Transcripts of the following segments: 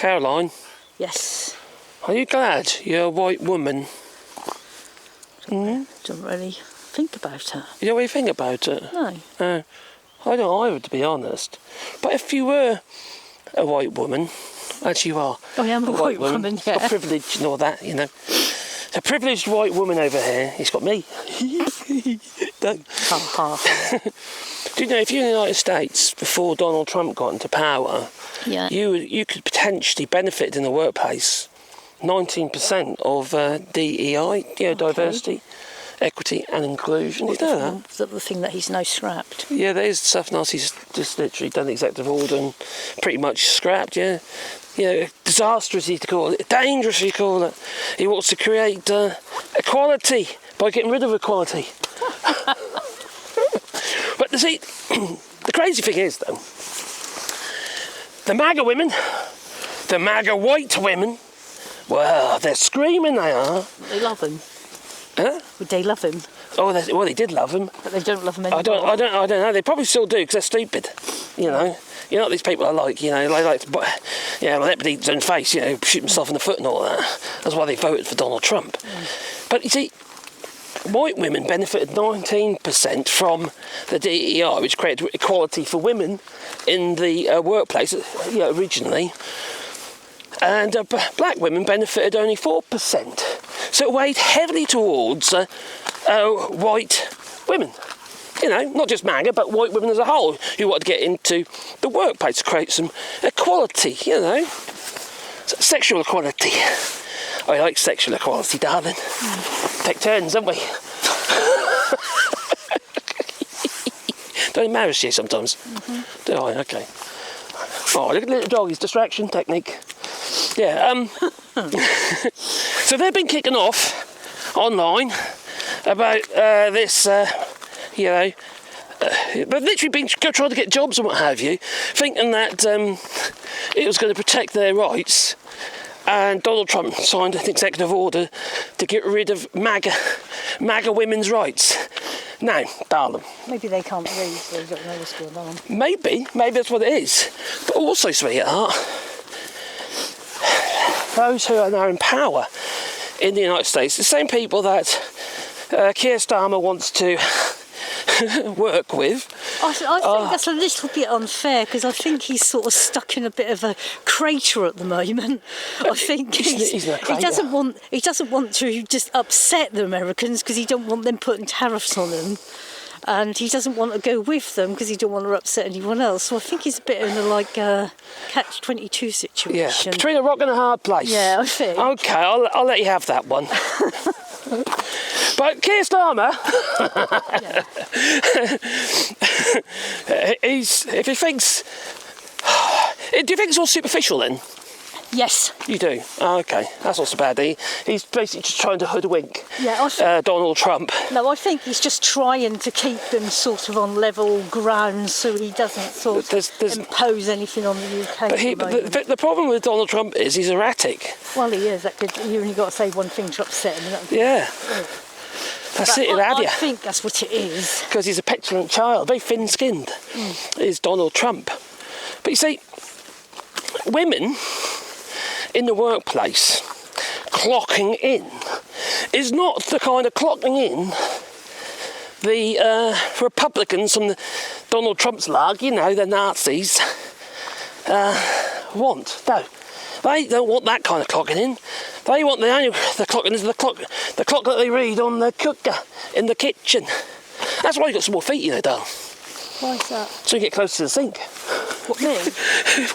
Caroline, Yes. are you glad you're a white woman? Don't really think about it. You don't really think about it? No. I don't either, to be honest. But if you were a white woman, as you are, I am a white woman, yeah. got privilege and all that, you know. A privileged white woman over here. He's got me. Don't. Ha ha. Do you know, if you're in the United States before Donald Trump got into power, Yeah. you could potentially benefit in the workplace 19% of DEI, diversity, equity and inclusion. You know that? The thing that he's now scrapped. Yeah, there is stuff Nazis just literally done the executive order and pretty much scrapped, yeah. Disastrous, you call it, dangerous, you call it. He wants to create equality by getting rid of equality. But you see, the crazy thing is, though, the Maga women, the Maga white women, well, they're screaming, they are. They love him. Huh? Would they love him? Oh, they did love him. But they don't love him anymore. I don't know. They probably still do because they're stupid. You know what these people are like. They like to, let it eat his own face. Shoot himself in the foot and all that. That's why they voted for Donald Trump. But you see, white women benefited 19% from the DEI, which created equality for women in the workplace. Originally. And black women benefited only 4%. So it weighed heavily towards white women. Not just MAGA, but white women as a whole, who wanted to get into the workplace to create some equality, Sexual equality. I like sexual equality, darling. Take turns, don't we? Don't embarrass you sometimes. Do I? Okay. Oh, look at the little doggy's distraction technique. Yeah, so they've been kicking off online about this, they've literally been trying to get jobs and what have you, thinking that it was going to protect their rights, and Donald Trump signed an executive order to get rid of MAGA women's rights. Now, darling. Maybe they can't read, so they don't know what's going on. Maybe that's what it is. But also, sweetheart, those who are now in power in the United States, the same people that Keir Starmer wants to work with. I think that's a little bit unfair, because I think he's sort of stuck in a bit of a crater at the moment. I think he's in a crater. He doesn't want to just upset the Americans, because he don't want them putting tariffs on him. And he doesn't want to go with them because he don't want to upset anyone else. So I think he's a bit in a catch-22 situation. Yeah, between a rock and a hard place. Yeah, I think. Okay, I'll let you have that one. But Keir Starmer, if he thinks, do you think it's all superficial then? Yes. You do? Oh, okay, that's not so bad. He's basically just trying to hoodwink Donald Trump. No, I think he's just trying to keep them sort of on level ground so he doesn't impose anything on the UK. But the problem with Donald Trump is he's erratic. Well, he is. You only got to say one thing to upset him. Yeah. That's it, I think that's what it is. Because he's a petulant child, very thin-skinned, is Donald Trump. But you see, women in the workplace clocking in is not the kind of clocking in the Republicans from Donald Trump's lag, the Nazis, want. No, they don't want that kind of clocking in. They want the clocking in is the clock that they read on the cooker in the kitchen. That's why you've got small feet, darling. Why is that? So you get close to the sink. What, me?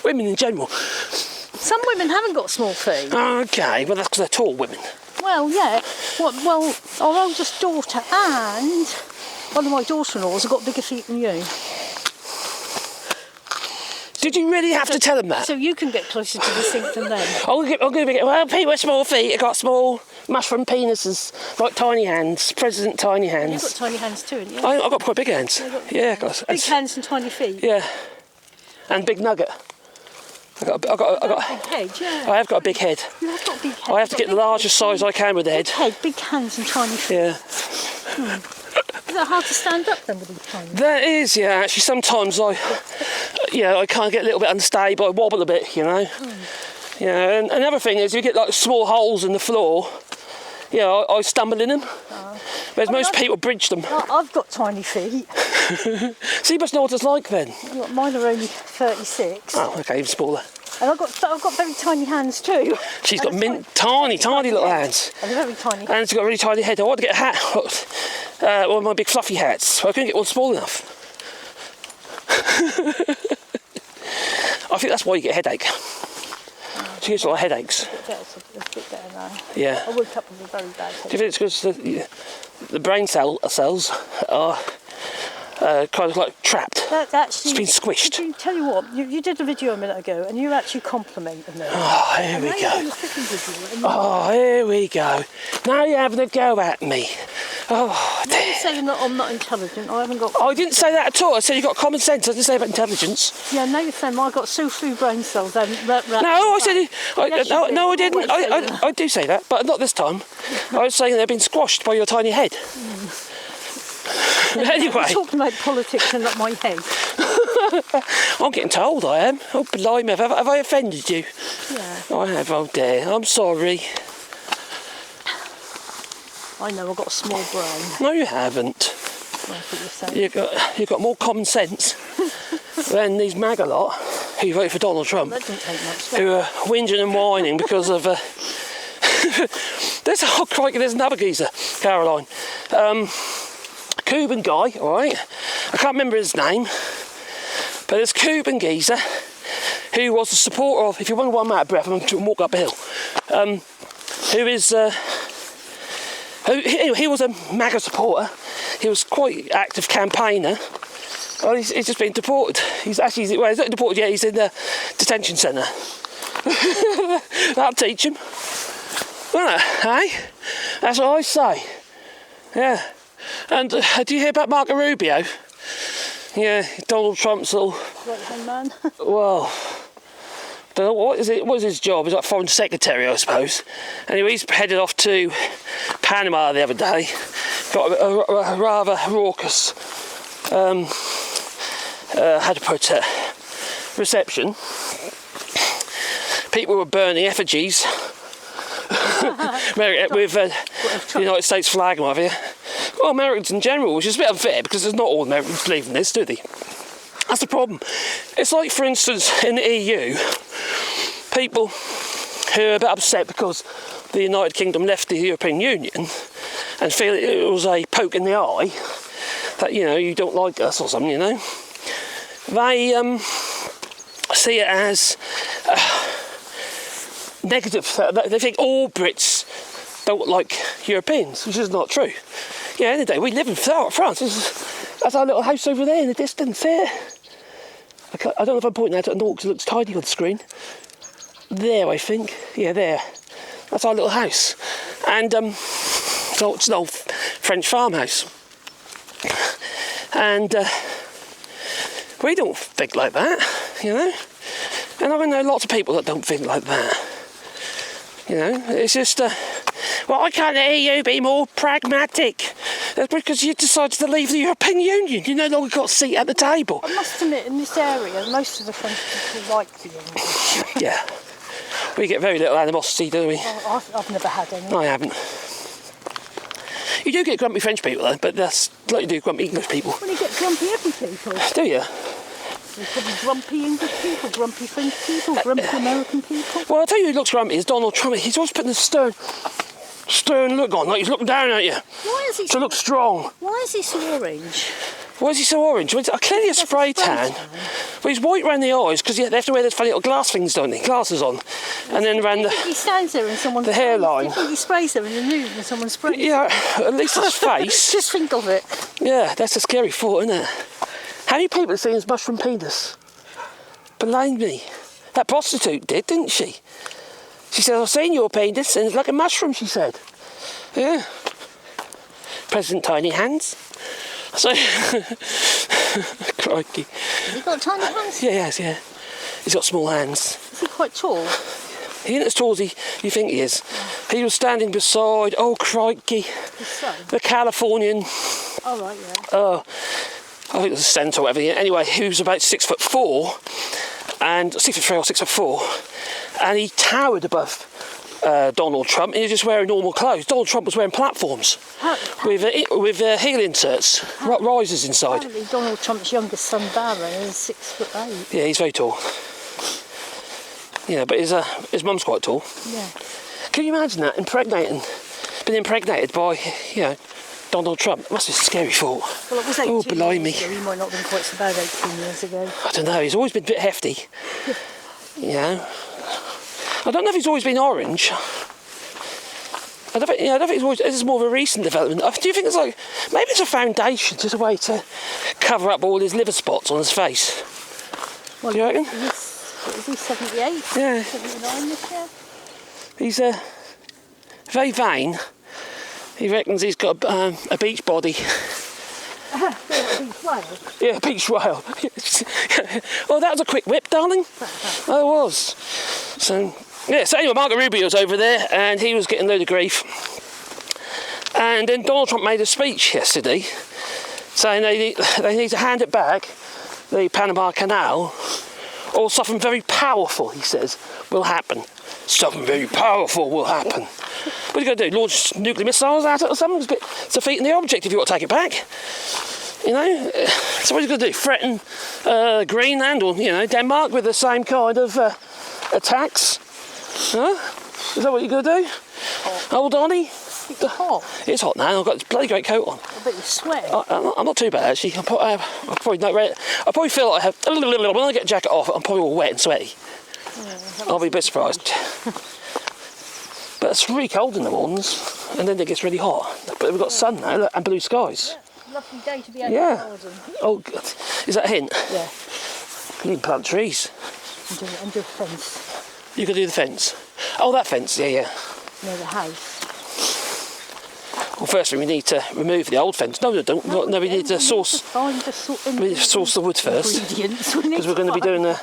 Women in general. Some women haven't got small feet. Okay, well that's because they're tall women. Well, yeah. Well, our oldest daughter and one of my daughter-in-laws have got bigger feet than you. Did you really have to tell them that? So you can get closer to the sink than them. I'm going to get, well, people with small feet have got small mushroom penises, like tiny hands, President tiny hands. You've got tiny hands too, haven't you? I've got quite big hands. Yeah, big hands and tiny feet. Yeah, and big nugget. I've got big head, yeah. I have got a big head. You have got a big head. I have to get the largest size I can with the head. Big head, big hands and tiny feet. Yeah. Is that hard to stand up then with these tiny feet? That is, yeah. Actually, sometimes I can't get a little bit unstable. I wobble a bit, Yeah, and another thing is you get like small holes in the floor. Yeah, I stumble in them. Whereas most people bridge them. I've got tiny feet. So you must know what it's like then. Well, mine are only 36. Oh, okay, even smaller. And I've got very tiny hands too. She's got tiny little hands. And very tiny. And she's got a really tiny head. I wanted to get a hat, one of my big fluffy hats. I couldn't get one small enough. I think that's why you get a headache. She gets a lot of headaches. It's a bit better now. Yeah. I woke up with a very bad headache. Do you think it's because the brain cells are kind of like trapped? That actually, it's been squished. Tell you what, you did a video a minute ago and you actually complimented me. Oh, here we go. Oh, here we go. Now you're having a go at me. Oh, dear. You're saying that I'm not intelligent. I haven't got. I didn't say that at all. I said you've got common sense. I didn't say about intelligence. Yeah, now you're saying I've got so few brain cells. No, I said. No, I didn't. I do say that, but not this time. I was saying they've been squashed by your tiny head. Anyway. We're talking about politics and not my head. I'm getting told I am. Oh, blimey, have I offended you? Yeah. I have, oh dear. I'm sorry. I know, I've got a small brain. No, you haven't. You've got more common sense than these MAGA lot who voted for Donald Trump, who are whinging and whining because of... there's another geezer, Caroline. Cuban guy, all right? I can't remember his name, but this Cuban geezer who was a supporter of... If you wonder why I'm out of breath, I'm going to walk up a hill. He was a MAGA supporter. He was quite active campaigner. Well, he's just been deported. He's not deported yet. He's in the detention centre. That'll teach him, won't it? Hey, that's what I say. Yeah. And do you hear about Marco Rubio? Yeah, Donald Trump's little. Right hand man. Well. Don't know, what is his job? He's like foreign secretary, I suppose. Anyway, he's headed off to Panama the other day. Got a rather raucous, how to put it, reception. People were burning effigies with the United States flag and what have you. Well, Americans in general, which is a bit unfair because there's not all Americans believe in this, do they? That's the problem. It's like, for instance, in the EU, people who are a bit upset because the United Kingdom left the European Union and feel it was a poke in the eye that, you don't like us or something, They see it as negative. They think all Brits don't like Europeans, which is not true. Yeah, in the day, we live in France. That's our little house over there in the distance there. I don't know if I'm pointing out at an orc because it looks tiny on the screen. There, I think. Yeah, there. That's our little house. And so it's an old French farmhouse. And we don't think like that, And I know lots of people that don't think like that. It's just... why can't the EU be more pragmatic? That's because you decided to leave the European Union. You no longer got a seat at the table. I must admit, in this area, most of the French people like the English. Yeah. We get very little animosity, don't we? Oh, I've never had any. I haven't. You do get grumpy French people, though, but that's like you do grumpy English people. Well, you get grumpy every people. Do you? There's probably grumpy English people, grumpy French people, grumpy American people. Well, I'll tell you who looks grumpy is Donald Trump. He's always putting a stern look on, like he's looking down at you. Why is he to look strong? Why is he so orange? Why is he so orange? Well, clearly a spray tan. Well, he's white around the eyes because they have to wear those funny little glass things, don't they? Glasses on. And then around the... He stands there and someone... The hairline. He sprays them in the nude and someone sprays Yeah, at least his face. Just think of it. Yeah, that's a scary thought, isn't it? How many people have seen his mushroom penis? Believe me. That prostitute did, didn't she? She said, I've seen your penis and it's like a mushroom, she said. Yeah. President Tiny Hands. So, crikey. Has he got tiny hands? Yeah, he has, yeah. He's got small hands. Is he quite tall? He isn't as tall as you think he is. He was standing beside, oh crikey, the Californian. Oh, right, yeah. I think it was a senator or whatever. Anyway, he was about 6'4", and 6'3" or 6'4", and he towered above Donald Trump. He was just wearing normal clothes. Donald Trump was wearing platforms with heel inserts, risers inside. Apparently Donald Trump's youngest son, Barron, is 6'8". Yeah, he's very tall. Yeah, but his mum's quite tall. Yeah. Can you imagine that? Being impregnated by, Donald Trump. It must be a scary thought. Well, it was 18 blimey. years ago. He might not have been quite so bad 18 years ago. I don't know, he's always been a bit hefty. I don't know if he's always been orange. I don't think it's always, this is more of a recent development. Do you think it's like, maybe it's a foundation, just a way to cover up all his liver spots on his face? Well, Do you reckon? Is he 78? Yeah. 79 this year? He's very vain. He reckons he's got a beach body. Yeah, a beach whale. Well, that was a quick whip, darling. Oh, it was. So anyway, Marco Rubio's over there, and he was getting a load of grief. And then Donald Trump made a speech yesterday, saying they need to hand it back, the Panama Canal, or something very powerful, he says, will happen. Something very powerful will happen. What are you going to do? Launch nuclear missiles at it or something? It's defeating the object if you want to take it back. So what are you going to do? Threaten Greenland or, Denmark with the same kind of attacks? Huh? Is that what you're going to do? Old Donny? It's hot. It's hot now. I've got this bloody great coat on. I bet you're sweating. I'm not too bad, actually. I probably feel like I have... When I get the jacket off, I'm probably all wet and sweaty. Yeah, I'll be a bit surprised. But it's really cold in the mornings, and then it gets really hot. But we've got sun now, look, and blue skies. Yeah, lovely day to be out in the garden. Oh, God. Is that a hint? Yeah. You need to plant trees. And do a fence. You could do the fence. Oh, that fence, yeah. Near the house. Well, firstly, we need to remove the old fence. No, we don't. No, we need to source. We need to source the wood first, because we're going to be doing a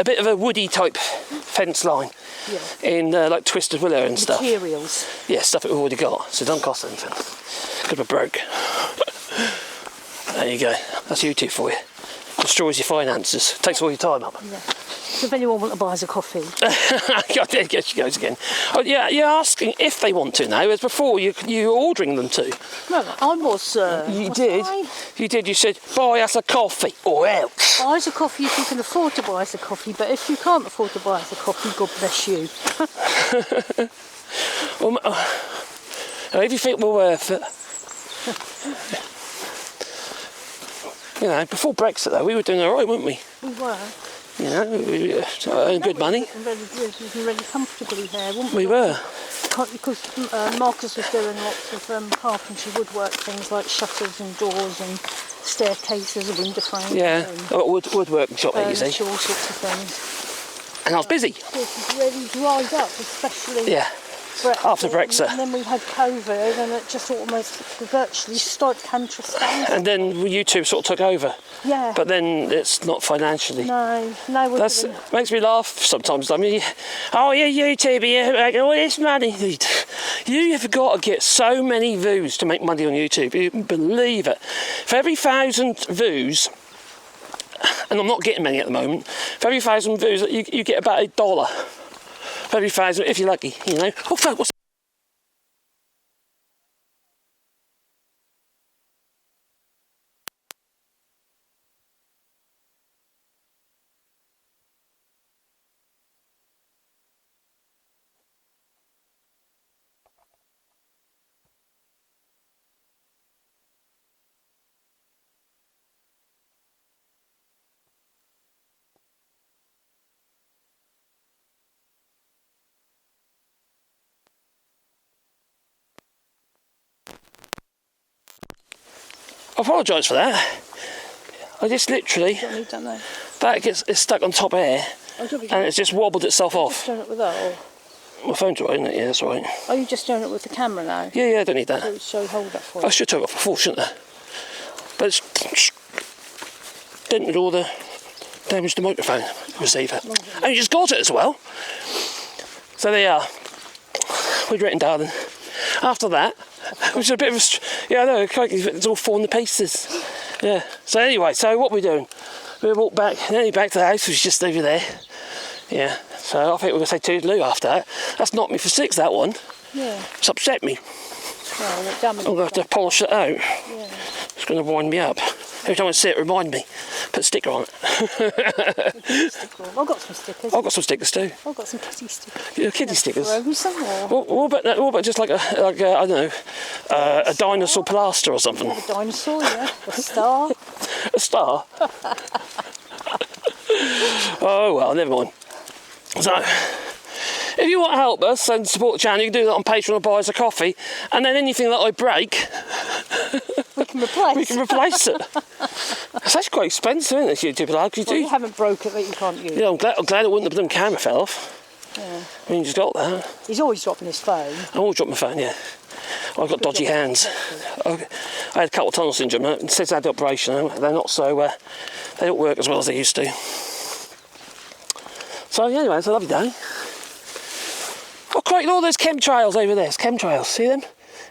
bit of a woody type fence line. Yeah. In like twisted willow and stuff. Materials. Yeah, stuff that we've already got, so it doesn't cost anything. Because we're broke. There you go. That's YouTube for you. Destroys your finances. Takes all your time up. Yeah. So if anyone wants to buy us a coffee. There she goes again. Oh yeah, you're asking if they want to now, as before you ordering them to. No, I was. You did. You did. You said buy us a coffee or else. Buy us a coffee if you can afford to buy us a coffee, but if you can't afford to buy us a coffee, God bless you. Well, if you think we're worth it. Before Brexit though, we were doing all right, weren't we? We were. We earned good money. We were really comfortably here, weren't We were. Because Marcus was doing lots of carpentry woodwork things like shutters and doors and staircases and window frames. Yeah, woodworking shop, you see. All sorts of things. And I was busy. It's really dried up, especially. Yeah. After Brexit. And then we had COVID and it just almost virtually stopped country stands. And then YouTube sort of took over. Yeah. But then it's not financially. No. That makes me laugh sometimes. I mean, YouTube, you make all this money. You have got to get so many views to make money on YouTube. You can believe it. For every 1,000 views, and I'm not getting many at the moment, for every 1,000 views, you get about $1. For every 1,000, if you're lucky, Oh, fuck, what's... I apologise for that. I just literally... That it's stuck on top air, and it's just wobbled itself off. Doing it with that, or? My phone's right, isn't it? Yeah, that's right. Are you just doing it with the camera now? Yeah, I don't need that. So hold that for you. I should have it off before, shouldn't I? But it's dented all the damage to the microphone receiver. And you just got it as well. So there you are. We'd written, darling. After that, which is a bit of a... Yeah, I know, it's all falling to pieces. Yeah. So anyway, so what we're doing, we walked back, nearly back to the house, which is just over there. Yeah, so I think we're going to say toodaloo after that. That's knocked me for 6, that one. Yeah. It's upset me. Well, damn it. I'm going to have to polish it out. Yeah. It's going to wind me up. Every time I see it, remind me. Put a sticker on it. I've got some stickers. I've got some stickers too. I've got some kitty stickers. Yeah, kiddie stickers. Frozen or What about just like a I don't know, a dinosaur plaster or something? a dinosaur, yeah. A star. A star? Oh well, never mind. So, if you want to help us and support the channel, you can do that on Patreon or buy us a coffee. And then anything that I break, We can replace. we can replace it. It's actually quite expensive, isn't it, Geopolitical? Well, you haven't broke it that you can't use. Yeah, I'm glad it wouldn't have done camera fell off. Yeah. I mean, you just got that. He's always dropping his phone. I always drop my phone, yeah. I've got dodgy hands. I had carpal tunnel syndrome, and since I had the operation, they're not so, they don't work as well as they used to. So, yeah, anyway, it's a lovely day. Oh, quite all those chemtrails over there. It's chemtrails, see them?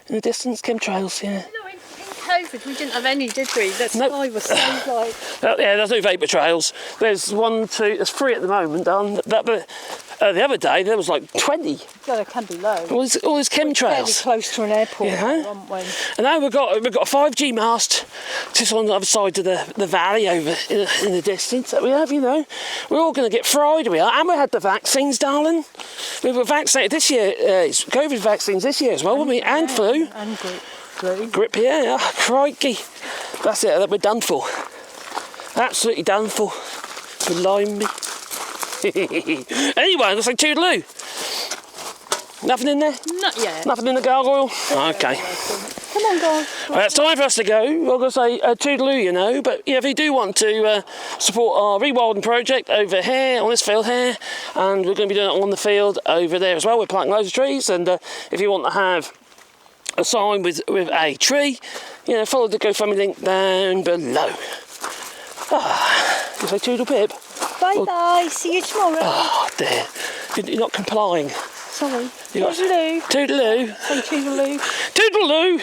In the distance, chemtrails, yeah. No, in COVID we didn't have any, did we? The sky was so like... Yeah, there's no vapour trails. There's 1, 2, there's 3 at the moment. The other day there was like 20. Yeah, there can be low. All these Fairly chemtrails. close to an airport, Yeah. aren't we? And now we've got a 5G mast just on the other side of the valley over in the distance that we have, you know. We're all going to get fried, we are. And we had the vaccines, darling. We were vaccinated this year, COVID vaccines this year as well, weren't we? And flu. And grip. Grip, yeah. Oh, crikey. That's it, we're done for. Absolutely done for. Blimey. Anyway, I'm going to say toodaloo. Nothing in there? Not yet. Nothing in the gargoyle? Okay. Come on, guys. Well, it's time for us to go. I'm going to say toodaloo, you know. But yeah, if you do want to support our rewilding project over here, on this field here, and we're going to be doing it on the field over there as well. We're planting loads of trees, and if you want to have a sign with a tree, you know, follow the GoFundMe link down below. You say toodle pip? Bye-bye. See you tomorrow. Oh, dear. You're not complying. Sorry. You got Toodaloo. Toodaloo. Say toodaloo. Toodaloo.